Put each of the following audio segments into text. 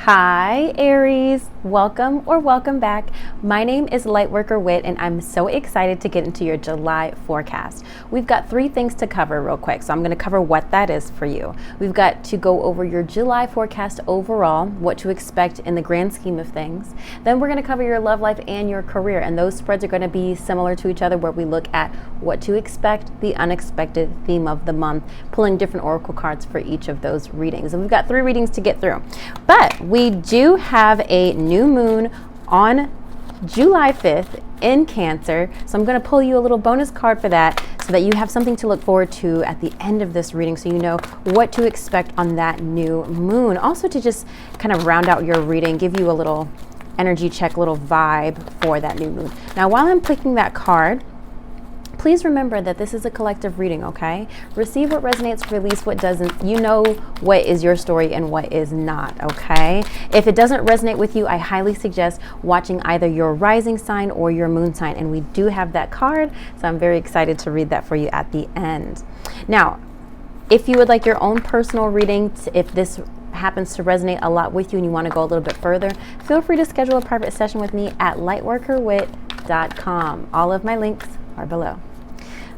Hi Aries, welcome or welcome back. My name is Lightworker Whit and I'm so excited to get into your July forecast. We've got 3 things to cover real quick, so I'm going to cover what that is for you. We've got to go over your July forecast overall, what to expect in the grand scheme of things. Then we're going to cover your love life and your career, and those spreads are going to be similar to each other where we look at what to expect, the unexpected theme of the month, pulling different oracle cards for each of those readings. And we've got 3 readings to get through. But we do have a new moon on July 5th in Cancer. So I'm going to pull you a little bonus card for that so that you have something to look forward to at the end of this reading so you know what to expect on that new moon. Also to just kind of round out your reading, give you a little energy check, a little vibe for that new moon. Now, while I'm picking that card, please remember that this is a collective reading, okay? Receive what resonates, release what doesn't. You know what is your story and what is not, okay? If it doesn't resonate with you, I highly suggest watching either your rising sign or your moon sign. And we do have that card, so I'm very excited to read that for you at the end. Now, if you would like your own personal reading, if this happens to resonate a lot with you and you want to go a little bit further, feel free to schedule a private session with me at lightworkerwhit.com. All of my links are below.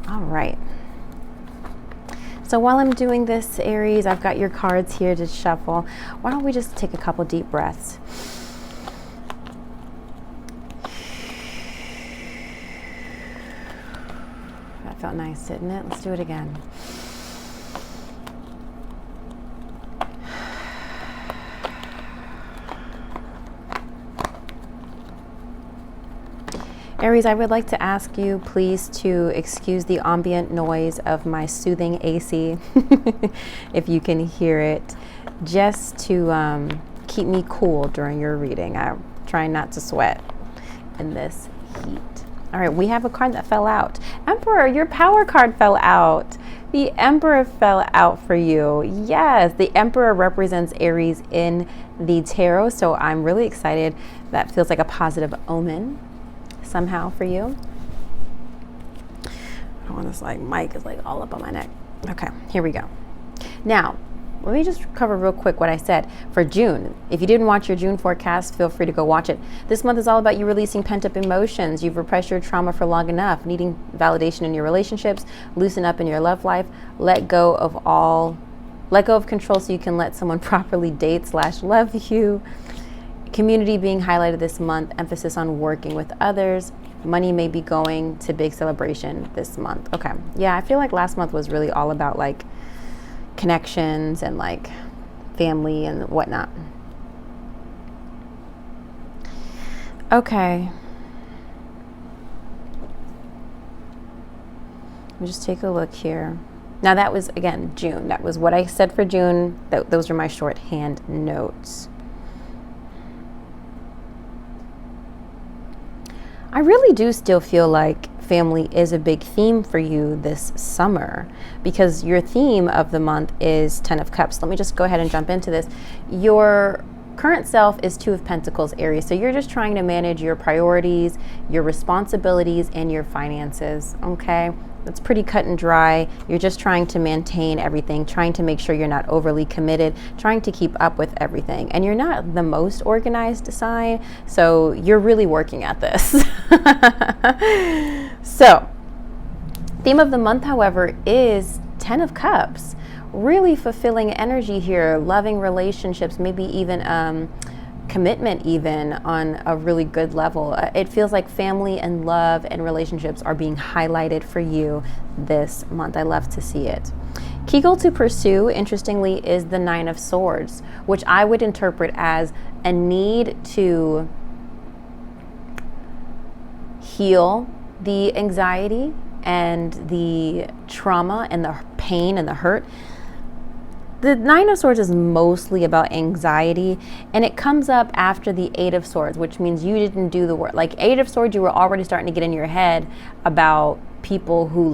All right. So while I'm doing this, Aries, I've got your cards here to shuffle. Why don't we just take a couple deep breaths? That felt nice, didn't it? Let's do it again. Aries, I would like to ask you please to excuse the ambient noise of my soothing AC, if you can hear it, just to keep me cool during your reading. I'm trying not to sweat in this heat. All right, we have a card that fell out. Emperor, your power card fell out. The Emperor fell out for you. Yes, the Emperor represents Aries in the tarot, so I'm really excited. That feels like a positive omen somehow for you. I want this mic is all up on my neck. Okay, here we go. Now, let me just cover real quick what I said for June. If you didn't watch your June forecast, feel free to go watch it. This month is all about you releasing pent-up emotions. You've repressed your trauma for long enough, needing validation in your relationships, loosen up in your love life, let go of control so you can let someone properly date / love you. Community being highlighted this month, emphasis on working with others. Money may be going to big celebration this month. Okay, yeah, I feel like last month was really all about connections and family and whatnot. Okay. Let me just take a look here. Now that was, again, June. That was what I said for June. Those are my shorthand notes. I really do still feel like family is a big theme for you this summer because your theme of the month is 10 of Cups. Let me just go ahead and jump into this. Your current self is 2 of Pentacles, Aries. So you're just trying to manage your priorities, your responsibilities, and your finances, okay? That's pretty cut and dry. You're just trying to maintain everything, trying to make sure you're not overly committed, trying to keep up with everything. And you're not the most organized sign, so you're really working at this. So, theme of the month, however, is 10 of Cups. Really fulfilling energy here, loving relationships, maybe even commitment even on a really good level. It feels like family and love and relationships are being highlighted for you this month. I love to see it. Key goal to pursue, interestingly, is the 9 of Swords, which I would interpret as a need to heal the anxiety and the trauma and the pain and the hurt. The 9 of Swords is mostly about anxiety, and it comes up after the 8 of Swords, which means you didn't do the work. 8 of Swords, you were already starting to get in your head about people who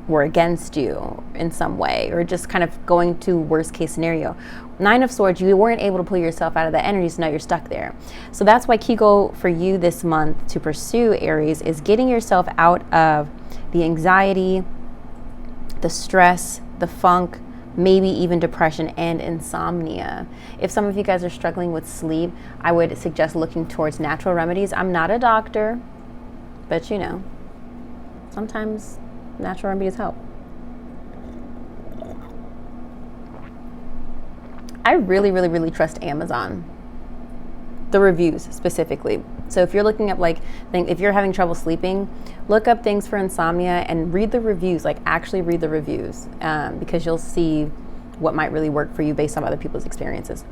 were against you in some way, or just kind of going to worst case scenario. 9 of Swords, you weren't able to pull yourself out of that energy, so now you're stuck there. So that's why key goal for you this month to pursue, Aries, is getting yourself out of the anxiety, the stress, the funk, maybe even depression and insomnia. If some of you guys are struggling with sleep, I would suggest looking towards natural remedies. I'm not a doctor, but you know, sometimes natural remedies help. I really trust Amazon. The reviews specifically. So if you're looking up if you're having trouble sleeping, look up things for insomnia and read the reviews, actually read the reviews, because you'll see what might really work for you based on other people's experiences.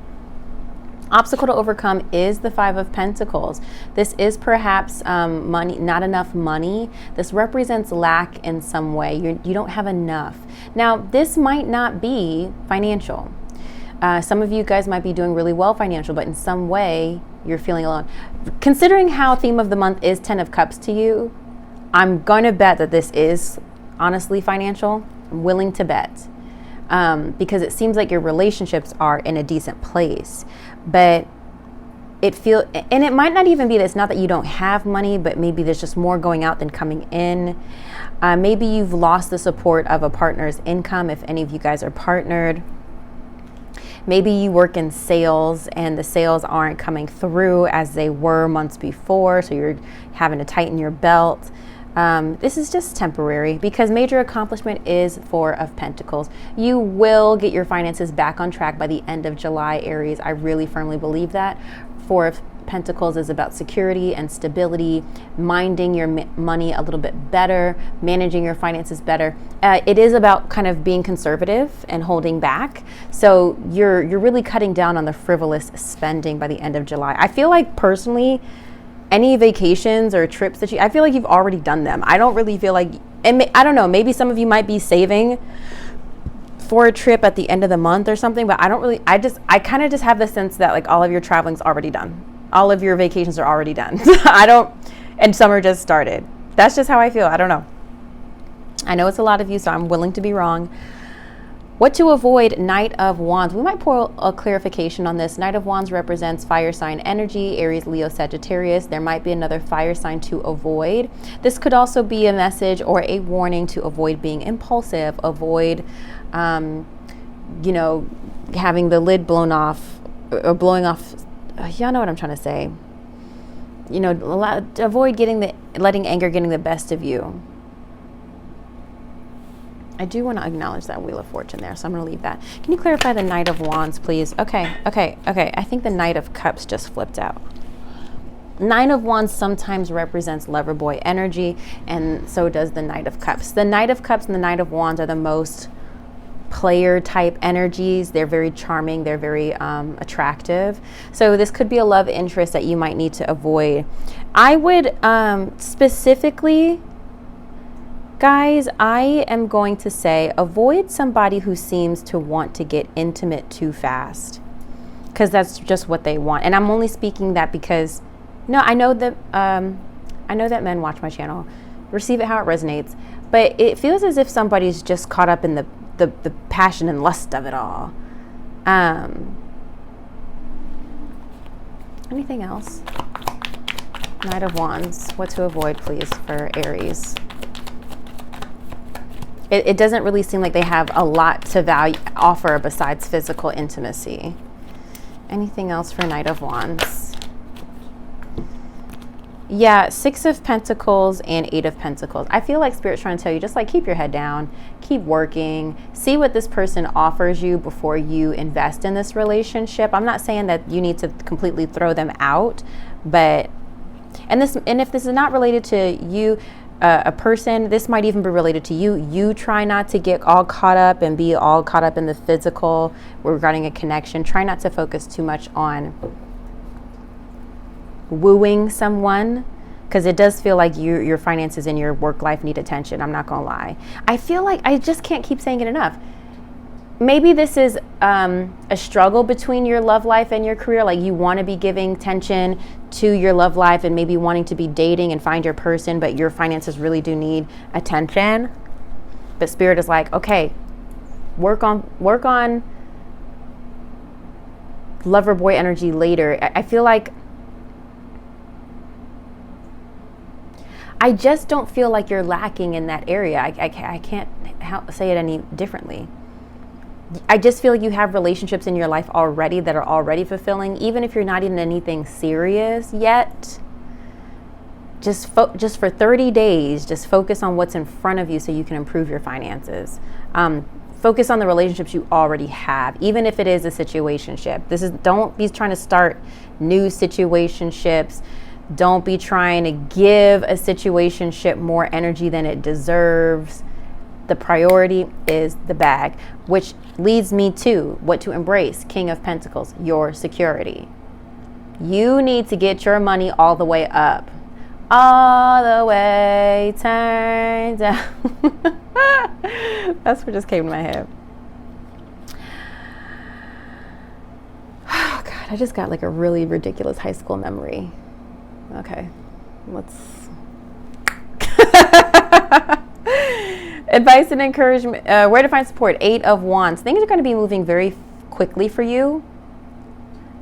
Obstacle to overcome is the Five of Pentacles. This is perhaps money, not enough money. This represents lack in some way. You don't have enough. Now, this might not be financial. Some of you guys might be doing really well financial, but in some way you're feeling alone. Considering how theme of the month is 10 of Cups to you, I'm going to bet that this is honestly financial. I'm willing to bet, because it seems like your relationships are in a decent place, but and it might not even be that it's not that you don't have money, but maybe there's just more going out than coming in. Maybe you've lost the support of a partner's income if any of you guys are partnered. Maybe you work in sales and the sales aren't coming through as they were months before, so you're having to tighten your belt. This is just temporary because major accomplishment is Four of Pentacles. You will get your finances back on track by the end of July, Aries. I really firmly believe that. Four of Pentacles is about security and stability, minding your money a little bit better, managing your finances better. It is about kind of being conservative and holding back. So you're really cutting down on the frivolous spending by the end of July. I feel like personally, any vacations or trips that I feel like you've already done them. I don't really feel like, and I don't know, maybe some of you might be saving for a trip at the end of the month or something, but I don't really, I kind of just have the sense that all of your traveling's already done. All of your vacations are already done. And summer just started. That's just how I feel. I don't know. I know it's a lot of you, so I'm willing to be wrong. What to avoid, Knight of Wands. We might pour a clarification on this. Knight of Wands represents fire sign energy, Aries, Leo, Sagittarius. There might be another fire sign to avoid. This could also be a message or a warning to avoid being impulsive, avoid, having the lid blown off or blowing off. Y'all know what I'm trying to say. Avoid letting anger getting the best of you. I do want to acknowledge that Wheel of Fortune there, so I'm going to leave that. Can you clarify the Knight of Wands, please? Okay. I think the Knight of Cups just flipped out. Nine of Wands sometimes represents lover boy energy, and so does the Knight of Cups. The Knight of Cups and the Knight of Wands are the most player type energies. They're very charming. They're very attractive. So this could be a love interest that you might need to avoid. I would specifically, guys, I am going to say avoid somebody who seems to want to get intimate too fast, because that's just what they want. And I'm only speaking that because I know that men watch my channel. Receive it how it resonates. But it feels as if somebody's just caught up in the passion and lust of it all. Anything else? Knight of Wands. What to avoid, please, for Aries? It doesn't really seem like they have a lot to offer besides physical intimacy. Anything else for Knight of Wands? Yeah, Six of Pentacles and Eight of Pentacles. I feel like Spirit's trying to tell you, just keep your head down, keep working, see what this person offers you before you invest in this relationship. I'm not saying that you need to completely throw them out, but, and if this is not related to you, a person, this might even be related to you. You try not to get all caught up and be all caught up in the physical regarding a connection. Try not to focus too much on wooing someone, because it does feel like your finances and your work life need attention. I'm not gonna lie. I feel like I just can't keep saying it enough. Maybe this is a struggle between your love life and your career. Like you want to be giving attention to your love life and maybe wanting to be dating and find your person, but your finances really do need attention. But Spirit is like, okay, work on lover boy energy later. I feel like I just don't feel like you're lacking in that area. I can't say it any differently. I just feel like you have relationships in your life already that are already fulfilling, even if you're not in anything serious yet. Just for 30 days, just focus on what's in front of you so you can improve your finances. Focus on the relationships you already have, even if it is a situationship. Don't be trying to start new situationships. Don't be trying to give a situationship more energy than it deserves. The priority is the bag, which leads me to what to embrace. King of Pentacles, your security. You need to get your money all the way up. All the way turned down. That's what just came to my head. Oh God, I just got like a really ridiculous high school memory. Okay, let's. Advice and encouragement. Where to find support? 8 of Wands. Things are going to be moving very quickly for you.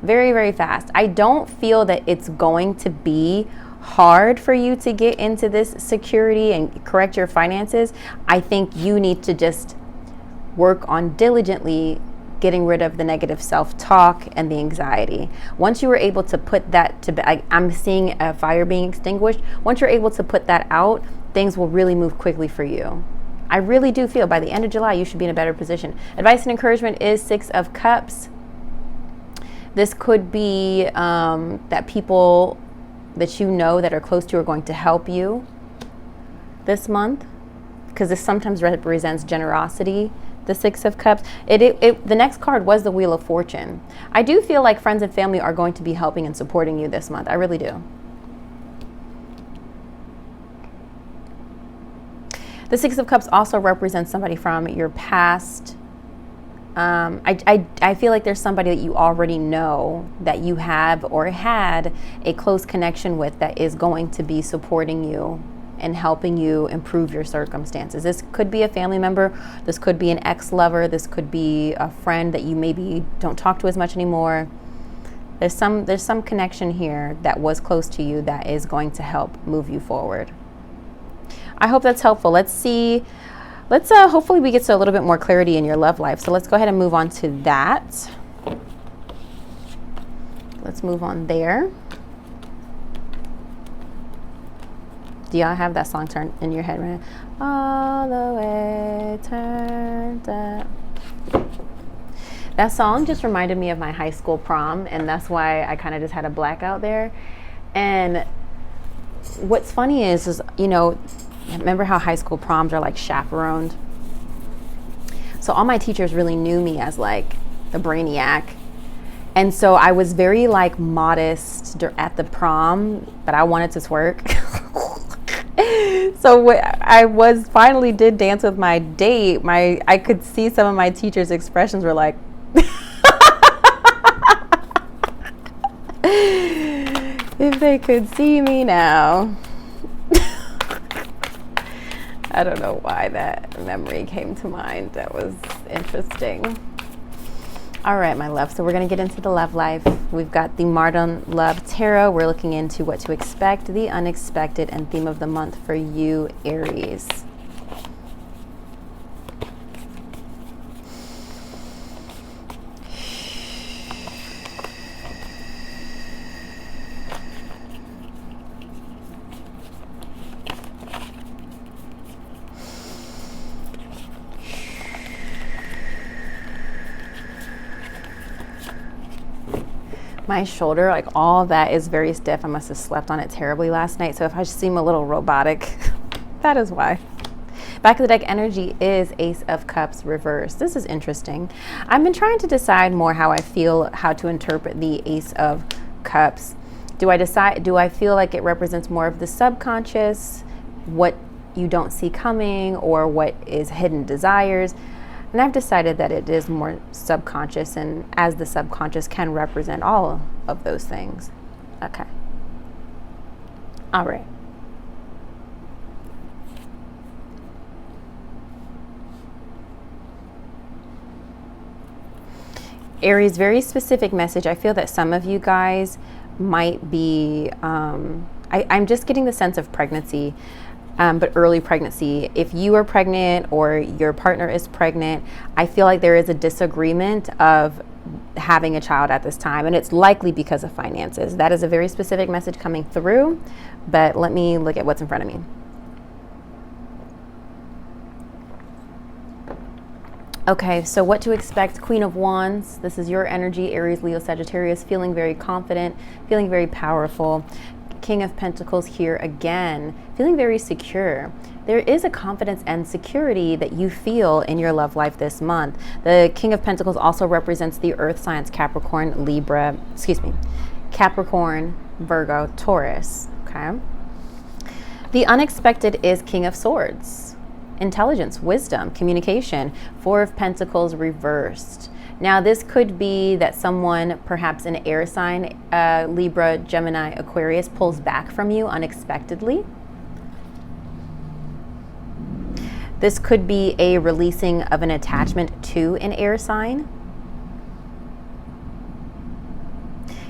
Very, very fast. I don't feel that it's going to be hard for you to get into this security and correct your finances. I think you need to just work on diligently getting rid of the negative self-talk and the anxiety. Once you were able to put that to, I'm seeing a fire being extinguished. Once you're able to put that out, things will really move quickly for you. I really do feel by the end of July, you should be in a better position. Advice and encouragement is 6 of Cups. This could be that people that you know that are close to you are going to help you this month, because this sometimes represents generosity. The 6 of Cups. The next card was the Wheel of Fortune. I do feel like friends and family are going to be helping and supporting you this month. I really do. The 6 of Cups also represents somebody from your past. I feel like there's somebody that you already know that you have or had a close connection with that is going to be supporting you and helping you improve your circumstances. This could be a family member. This could be an ex-lover. This could be a friend that you maybe don't talk to as much anymore. There's some connection here that was close to you that is going to help move you forward. I hope that's helpful. Let's see. Hopefully we get to a little bit more clarity in your love life. So let's go ahead and move on to that. Let's move on there. Do y'all have that song turned in your head right now? All the way turned up. That song just reminded me of my high school prom, and that's why I kind of just had a blackout there. And what's funny is, you know, remember how high school proms are like chaperoned? So all my teachers really knew me as like the brainiac. And so I was very like modest at the prom, but I wanted to twerk. So I finally did dance with my date. I could see some of my teachers' expressions were like, if they could see me now. I don't know why that memory came to mind. That was interesting. All right, my love. So we're going to get into the love life. We've got the Modern Love Tarot. We're looking into what to expect, the unexpected, and theme of the month for you, Aries. My shoulder, like all that is very stiff. I must have slept on it terribly last night. So if I seem a little robotic, that is why. Back of the deck energy is Ace of Cups reversed. This is interesting. I've been trying to decide more how I feel, how to interpret the Ace of Cups. Do I feel like it represents more of the subconscious, what you don't see coming, or what is hidden desires? And I've decided that it is more subconscious, and as the subconscious can represent all of those things. Okay. All right. Aries, very specific message. I feel that some of you guys might be, I'm just getting the sense of pregnancy. but early pregnancy. If you are pregnant or your partner is pregnant, I feel like there is a disagreement of having a child at this time, and it's likely because of finances. That is a very specific message coming through, but let me look at what's in front of me. Okay, so what to expect? Queen of Wands. This is your energy, Aries, Leo, Sagittarius, feeling very confident, feeling very powerful. King of Pentacles here again, feeling very secure. There is a confidence and security that you feel in your love life this month. The King of Pentacles also represents the earth signs Capricorn, Virgo, Taurus, okay? The unexpected is King of Swords, intelligence, wisdom, communication. Four of Pentacles reversed. Now, this could be that someone, perhaps an air sign, Libra, Gemini, Aquarius, pulls back from you unexpectedly. This could be a releasing of an attachment to an air sign.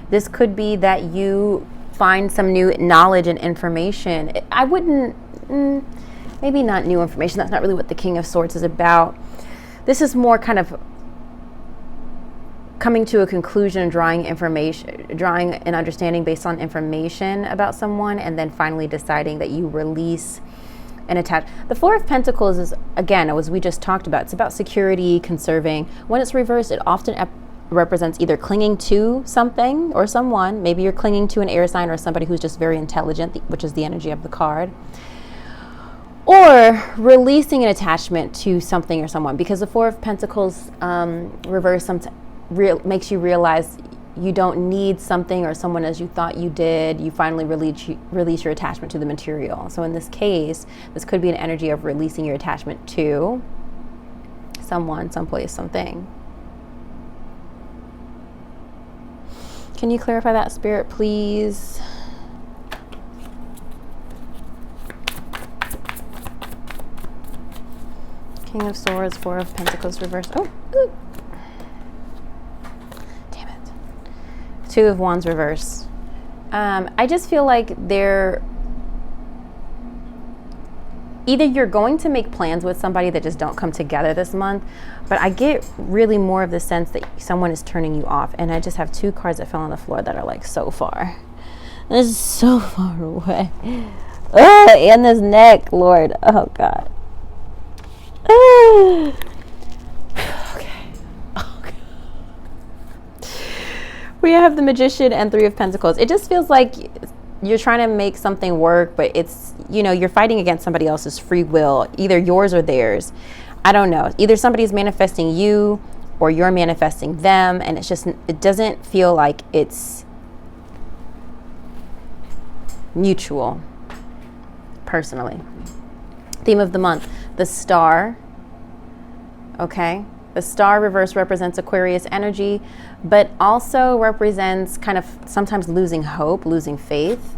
This could be that you find some new knowledge and information. I wouldn't, maybe not new information. That's not really what the King of Swords is about. This is more kind of coming to a conclusion, drawing an understanding based on information about someone, and then finally deciding that you release and attach. The Four of Pentacles is, again, as we just talked about, it's about security, conserving. When it's reversed, it often represents either clinging to something or someone. Maybe you're clinging to an air sign or somebody who's just very intelligent, which is the energy of the card. Or releasing an attachment to something or someone, because the Four of Pentacles reverse makes you realize you don't need something or someone as you thought you did. You finally release your attachment to the material. So in this case, this could be an energy of releasing your attachment to someone, someplace, something. Can you clarify that, Spirit, please? King of Swords, Four of Pentacles reversed. Oh, ooh. Damn it. Two of Wands reversed. I just feel like either you're going to make plans with somebody that just don't come together this month, but I get really more of the sense that someone is turning you off. And I just have two cards that fell on the floor that are like so far. This is so far away. And this neck, Lord. Oh, God. Okay. We have the Magician and Three of Pentacles. It just feels like you're trying to make something work, but it's, you're fighting against somebody else's free will, either yours or theirs. I don't know. Either somebody's manifesting you or you're manifesting them, and it doesn't feel like it's mutual, personally. Theme of the month, the Star. Okay. The Star reverse represents Aquarius energy, but also represents kind of sometimes losing hope, losing faith,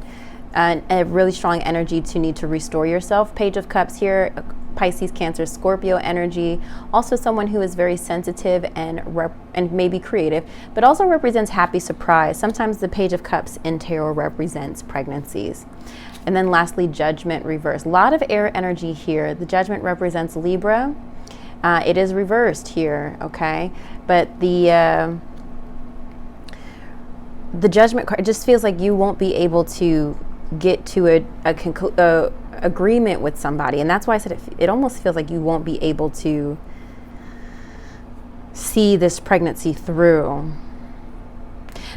and a really strong energy to need to restore yourself. Page of Cups here, Pisces, Cancer, Scorpio energy. Also someone who is very sensitive and maybe creative, but also represents happy surprise. Sometimes the Page of Cups in tarot represents pregnancies. And then lastly, Judgment reverse. A lot of air energy here. The Judgment represents Libra. It is reversed here, okay? But the Judgment card, it just feels like you won't be able to get to a agreement with somebody. And that's why I said it almost feels like you won't be able to see this pregnancy through.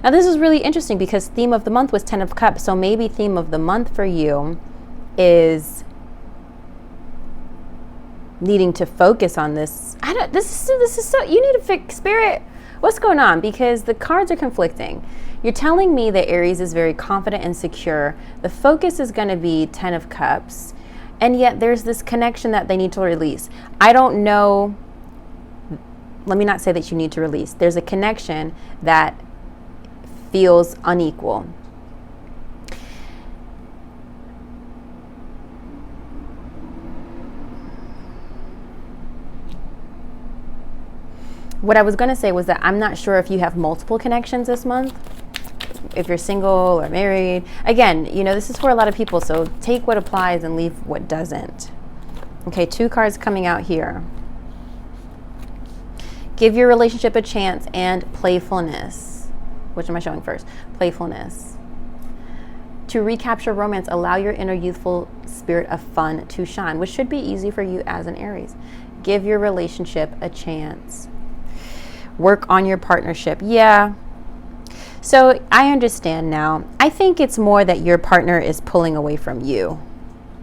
Now, this is really interesting because theme of the month was 10 of Cups. So maybe theme of the month for you is needing to focus on this. This is so, you need to fix, Spirit, what's going on? Because the cards are conflicting. You're telling me that Aries is very confident and secure. The focus is going to be 10 of Cups. And yet there's this connection that they need to release. I don't know. Let me not say that you need to release. There's a connection that feels unequal. What I was going to say was that I'm not sure if you have multiple connections this month. if you're single or married. Again, you know, this is for a lot of people, so take what applies and leave what doesn't. Okay, 2 cards coming out here. Give your relationship a chance and playfulness. Which am I showing first? Playfulness. To recapture romance, allow your inner youthful spirit of fun to shine, which should be easy for you as an Aries. Give your relationship a chance. Work on your partnership. Yeah. So I understand now. I think it's more that your partner is pulling away from you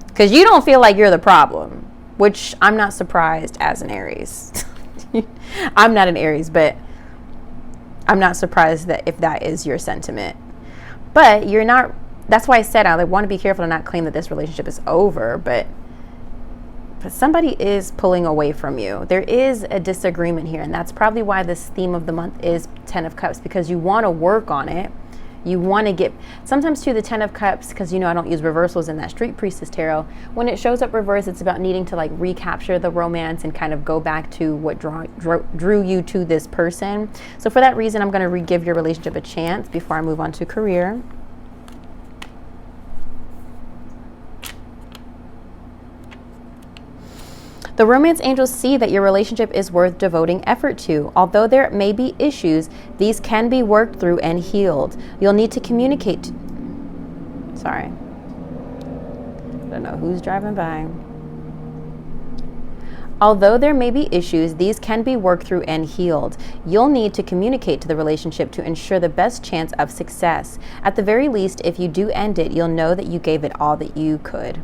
because you don't feel like you're the problem, which I'm not surprised as an Aries. I'm not an Aries, but I'm not surprised that if that is your sentiment. But you're not, that's why I said I want to be careful to not claim that this relationship is over, but somebody is pulling away from you. There is a disagreement here, and that's probably why this theme of the month is 10 of Cups, because you want to work on it. You want to get, sometimes too, the 10 of Cups, because you know I don't use reversals in that Street Priestess Tarot. When it shows up reverse, it's about needing to like recapture the romance and kind of go back to what drew you to this person. So for that reason, I'm going to give your relationship a chance before I move on to career. The romance angels see that your relationship is worth devoting effort to. Although there may be issues, these can be worked through and healed. You'll need to communicate. Sorry. I don't know who's driving by. Although there may be issues, these can be worked through and healed. You'll need to communicate to the relationship to ensure the best chance of success. At the very least, if you do end it, you'll know that you gave it all that you could.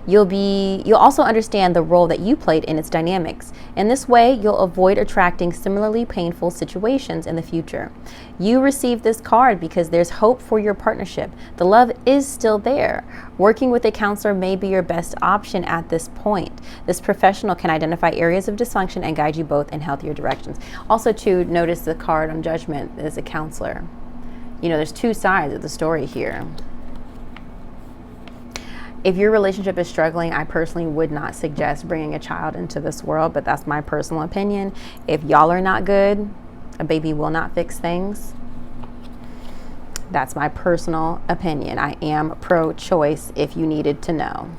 You'll also understand the role that you played in its dynamics. In this way, you'll avoid attracting similarly painful situations in the future. You received this card because there's hope for your partnership. The love is still there. Working with a counselor may be your best option at this point. This professional can identify areas of dysfunction and guide you both in healthier directions. Also, to notice the card on Judgment is a counselor. You know, there's 2 sides of the story here. If your relationship is struggling, I personally would not suggest bringing a child into this world, but that's my personal opinion. If y'all are not good, a baby will not fix things. That's my personal opinion. I am pro-choice if you needed to know.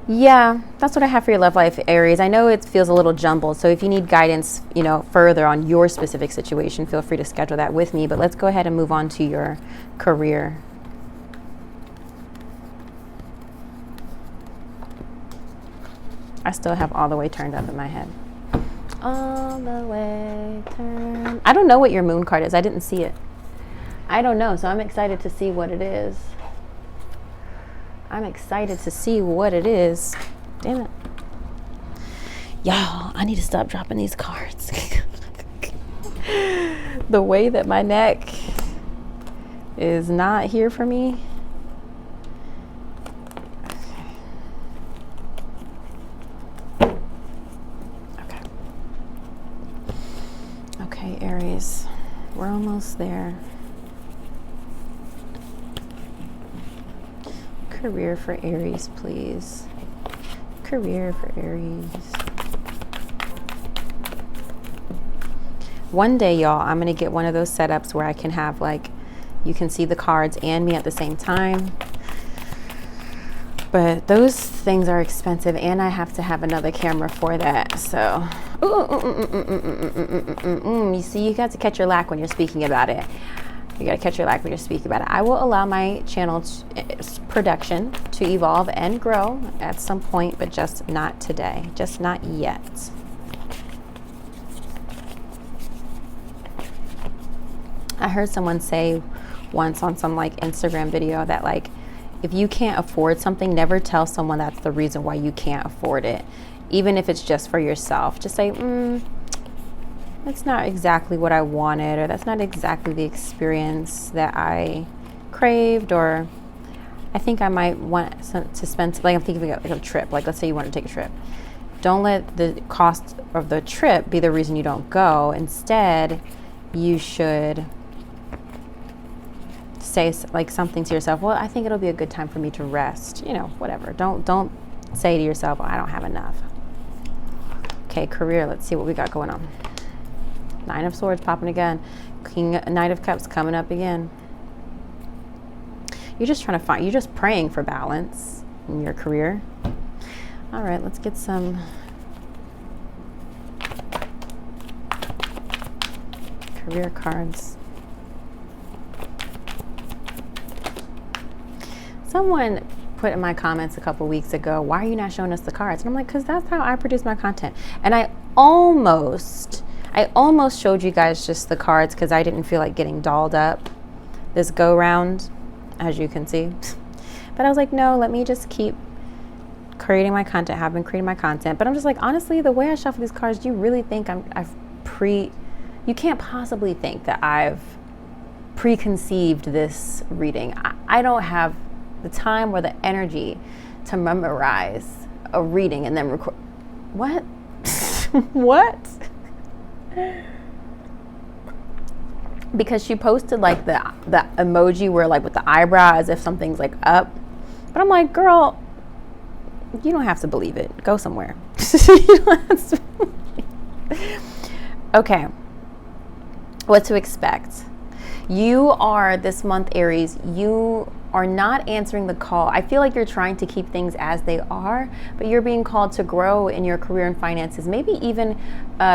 Yeah, that's what I have for your love life, Aries. I know it feels a little jumbled, so if you need guidance, you know, further on your specific situation, feel free to schedule that with me, but let's go ahead and move on to your career. I still have all the way turned up in my head. All the way turned. I don't know what your moon card is. I didn't see it. I don't know, so I'm excited to see what it is. I'm excited to see what it is. Damn it. Y'all, I need to stop dropping these cards. The way that my neck is not here for me. Okay, Aries, we're almost there. Career for Aries, please. Career for Aries. One day, y'all, I'm going to get one of those setups where I can have, like, you can see the cards and me at the same time. But those things are expensive, and I have to have another camera for that. So, you see, you got to catch your lack when you're speaking about it. You got to catch your lack when you're speaking about it. I will allow my channel production to evolve and grow at some point, but just not today. Just not yet. I heard someone say once on some like Instagram video that like, if you can't afford something, never tell someone that's the reason why you can't afford it. Even if it's just for yourself. Just say, that's not exactly what I wanted, or that's not exactly the experience that I craved, or I think I might want to spend, like I'm thinking of like a trip. Like let's say you want to take a trip. Don't let the cost of the trip be the reason you don't go. Instead, you should say like something to yourself. Well, I think it'll be a good time for me to rest. You know, whatever. Don't say to yourself, I don't have enough. Okay, career. Let's see what we got going on. Nine of Swords popping again. Knight of Cups coming up again. You're just trying to you're just praying for balance in your career. All right, let's get some career cards. Someone put in my comments a couple weeks ago, why are you not showing us the cards? And I'm like, because that's how I produce my content. And I almost showed you guys just the cards because I didn't feel like getting dolled up this go round, as you can see. But I was like, no, let me just keep creating my content, have been creating my content. But I'm just like, honestly, the way I shuffle these cards, do you really think you can't possibly think that I've preconceived this reading. I don't have the time or the energy to memorize a reading and then record. What? What? Because she posted like the emoji where like with the eyebrow as if something's like up. But I'm like, girl, you don't have to believe it. Go somewhere. Okay. What to expect. You are, this month, Aries, you are not answering the call. I feel like you're trying to keep things as they are, but you're being called to grow in your career and finances, maybe even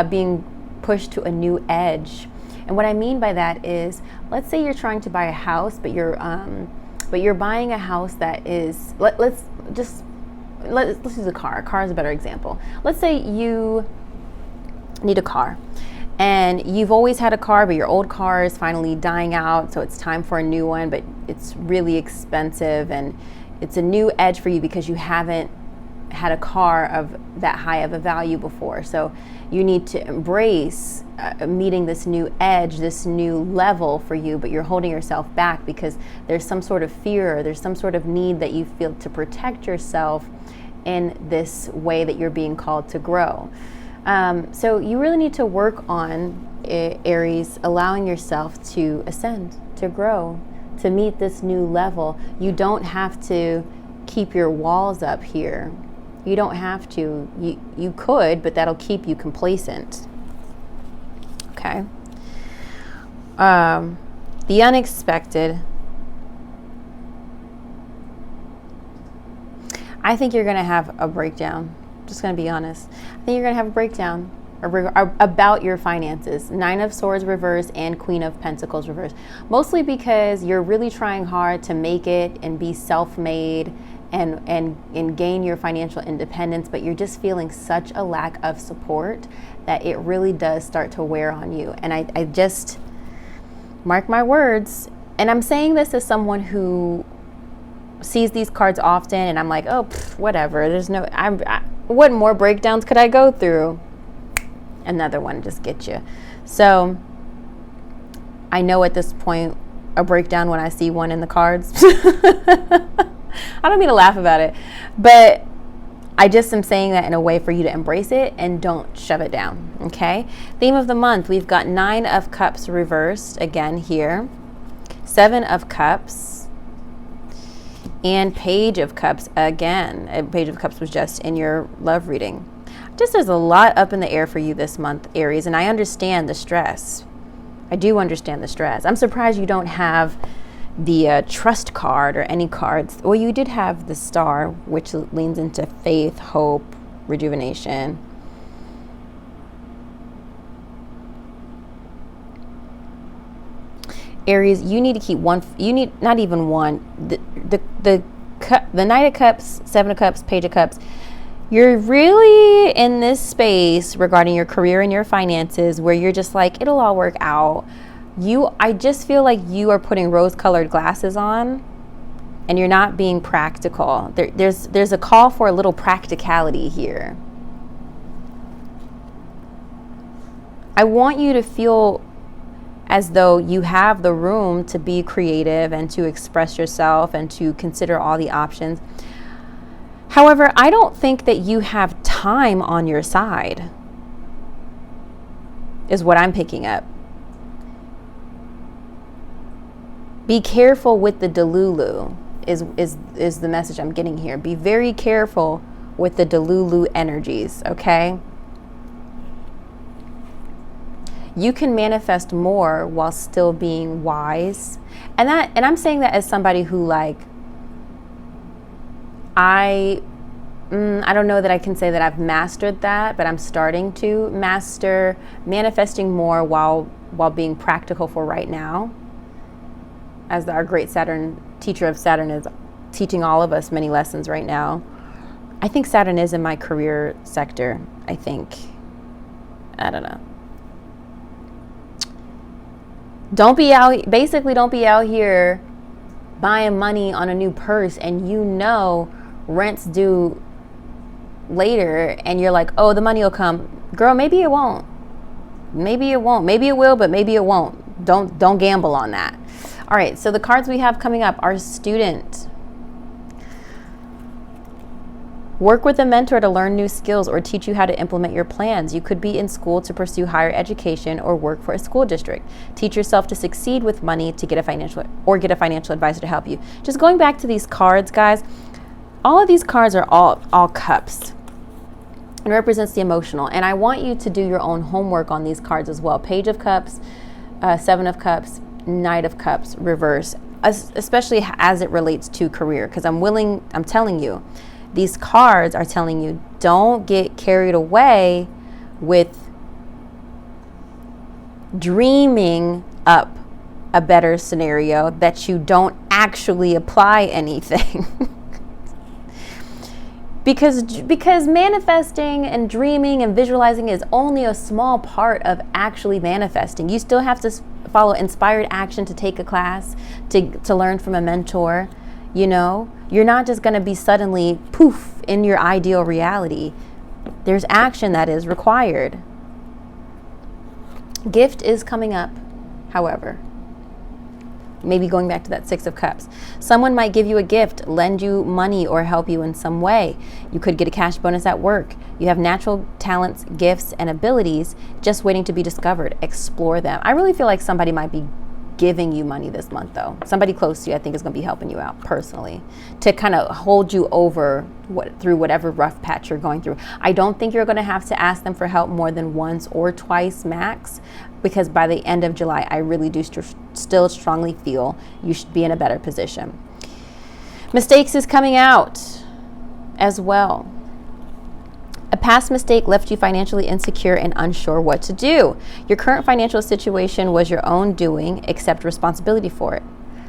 being pushed to a new edge. And what I mean by that is, let's say you're trying to buy a house, but you're buying a house that is, let's use a car. A car is a better example. Let's say you need a car. And you've always had a car, but your old car is finally dying out, so it's time for a new one, but it's really expensive and it's a new edge for you because you haven't had a car of that high of a value before. So you need to embrace meeting this new edge, this new level for you, but you're holding yourself back because there's some sort of fear, or there's some sort of need that you feel to protect yourself in this way that you're being called to grow. So you really need to work on, Aries, allowing yourself to ascend, to grow, to meet this new level. You don't have to keep your walls up here. You don't have to. You could, but that'll keep you complacent. Okay. The unexpected. I think you're going to have a breakdown. Just going to be honest. I think you're going to have a breakdown about your finances. Nine of Swords reversed and Queen of Pentacles reversed. Mostly because you're really trying hard to make it and be self-made and gain your financial independence, but you're just feeling such a lack of support that it really does start to wear on you. And I just, mark my words, and I'm saying this as someone who sees these cards often, and I'm like, oh, whatever. There's no, what more breakdowns could I go through? Another one just get you. So I know at this point a breakdown when I see one in the cards. I don't mean to laugh about it, but I just am saying that in a way for you to embrace it and don't shove it down. Okay. Theme of the month, we've got Nine of Cups reversed again here, Seven of Cups, and Page of Cups again. Page of Cups was just in your love reading. Just there's a lot up in the air for you this month, Aries, and I understand the stress. I do understand the stress. I'm surprised you don't have the trust card or any cards. Well, you did have the Star, which leans into faith, hope, rejuvenation. Aries, you need to keep one. You need not even one. The Knight of Cups, Seven of Cups, Page of Cups. You're really in this space regarding your career and your finances where you're just like, it'll all work out. I just feel like you are putting rose-colored glasses on and you're not being practical. There's a call for a little practicality here. I want you to feel as though you have the room to be creative and to express yourself and to consider all the options. However, I don't think that you have time on your side, is what I'm picking up. Be careful with the delulu, is the message I'm getting here. Be very careful with the delulu energies, okay? You can manifest more while still being wise. And I'm saying that as somebody who, like, I don't know that I can say that I've mastered that, but I'm starting to master manifesting more while being practical for right now. As our great Saturn, teacher of Saturn, is teaching all of us many lessons right now. I think Saturn is in my career sector, I think. I don't know. Don't be out here buying money on a new purse and rent's due later and you're like, oh, the money will come. Girl, maybe it won't. Maybe it won't. Maybe it will, but maybe it won't. Don't gamble on that. All right, so the cards we have coming up are student. Work with a mentor to learn new skills or teach you how to implement your plans. You could be in school to pursue higher education or work for a school district. Teach yourself to succeed with money to get a financial advisor to help you. Just going back to these cards, guys, all of these cards are all cups. It represents the emotional. And I want you to do your own homework on these cards as well. Page of Cups, Seven of Cups, Knight of Cups, reverse, especially as it relates to career. Because I'm telling you, these cards are telling you, don't get carried away with dreaming up a better scenario that you don't actually apply anything. Because manifesting and dreaming and visualizing is only a small part of actually manifesting. You still have to follow inspired action to take a class, to learn from a mentor. You know, you're not just going to be suddenly poof in your ideal reality. There's action that is required. Gift is coming up, however. Maybe going back to that Six of Cups. Someone might give you a gift, lend you money, or help you in some way. You could get a cash bonus at work. You have natural talents, gifts, and abilities just waiting to be discovered. Explore them. I really feel like somebody might be giving you money this month, though. Somebody close to you, I think, is going to be helping you out personally to kind of hold you over through whatever rough patch you're going through. I don't think you're going to have to ask them for help more than once or twice max, because by the end of July, I really do still strongly feel you should be in a better position. Mistakes is coming out as well. A past mistake left you financially insecure and unsure what to do. Your current financial situation was your own doing. Accept responsibility for it.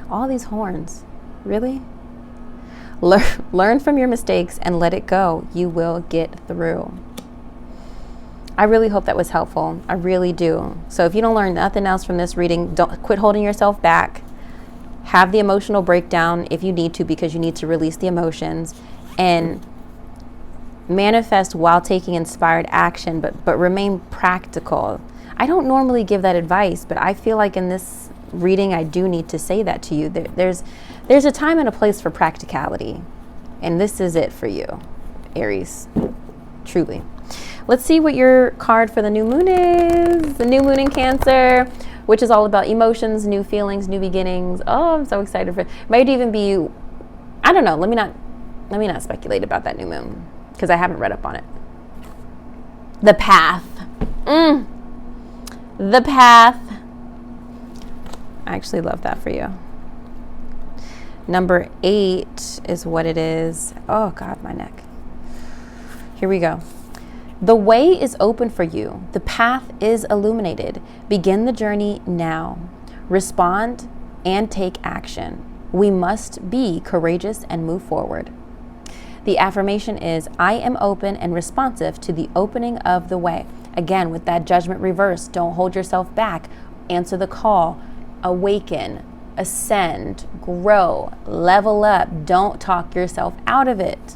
All these horns. Really? Learn from your mistakes and let it go. You will get through. I really hope that was helpful. I really do. So if you don't learn nothing else from this reading, don't quit holding yourself back. Have the emotional breakdown if you need to, because you need to release the emotions, and manifest while taking inspired action, but remain practical. I don't normally give that advice, but I feel like in this reading I do need to say that to you. There's a time and a place for practicality, and this is it for you, Aries. Truly. Let's see what your card for the new moon is. The new moon in Cancer, which is all about emotions, new feelings, new beginnings. Oh, I'm so excited for it. Might even be, I don't know. Let me not speculate about that new moon, because I haven't read up on it. The Path. The Path. I actually love that for you. Number 8 is what it is. Oh God, my neck. Here we go. The way is open for you. The path is illuminated. Begin the journey now. Respond and take action. We must be courageous and move forward. The affirmation is, I am open and responsive to the opening of the way. Again, with that judgment reverse, don't hold yourself back. Answer the call. Awaken. Ascend. Grow. Level up. Don't talk yourself out of it.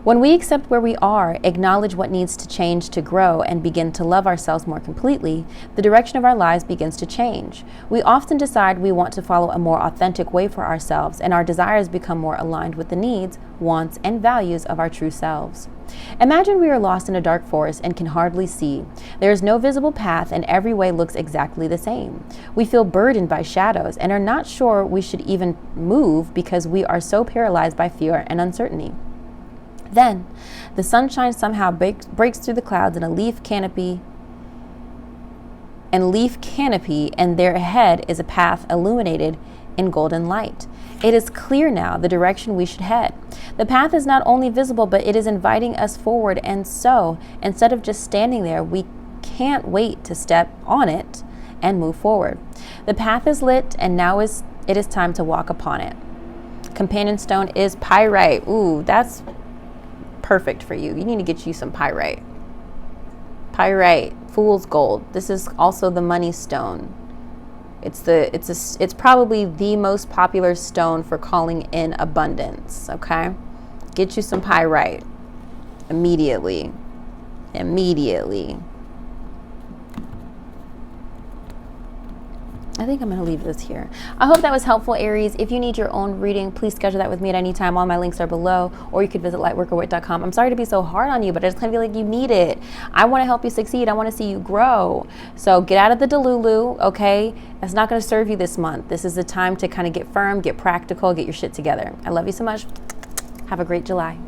When we accept where we are, acknowledge what needs to change to grow, and begin to love ourselves more completely, the direction of our lives begins to change. We often decide we want to follow a more authentic way for ourselves, and our desires become more aligned with the needs, wants, and values of our true selves. Imagine we are lost in a dark forest and can hardly see. There is no visible path, and every way looks exactly the same. We feel burdened by shadows and are not sure we should even move because we are so paralyzed by fear and uncertainty. Then, the sunshine somehow breaks through the clouds, and a leaf canopy and leaf canopy, and there ahead is a path illuminated in golden light. It is clear now the direction we should head. The path is not only visible, but it is inviting us forward, and so, instead of just standing there, we can't wait to step on it and move forward. The path is lit, and now it is time to walk upon it. Companion stone is pyrite. Ooh, that's perfect for you. You need to get you some pyrite. Pyrite, fool's gold. This is also the money stone. It's probably the most popular stone for calling in abundance, okay? Get you some pyrite immediately. I think I'm going to leave this here. I hope that was helpful, Aries. If you need your own reading, please schedule that with me at any time. All my links are below, or you could visit lightworkerwhit.com. I'm sorry to be so hard on you, but I just kind of feel like you need it. I want to help you succeed. I want to see you grow. So get out of the delulu, okay? That's not going to serve you this month. This is the time to kind of get firm, get practical, get your shit together. I love you so much. Have a great July.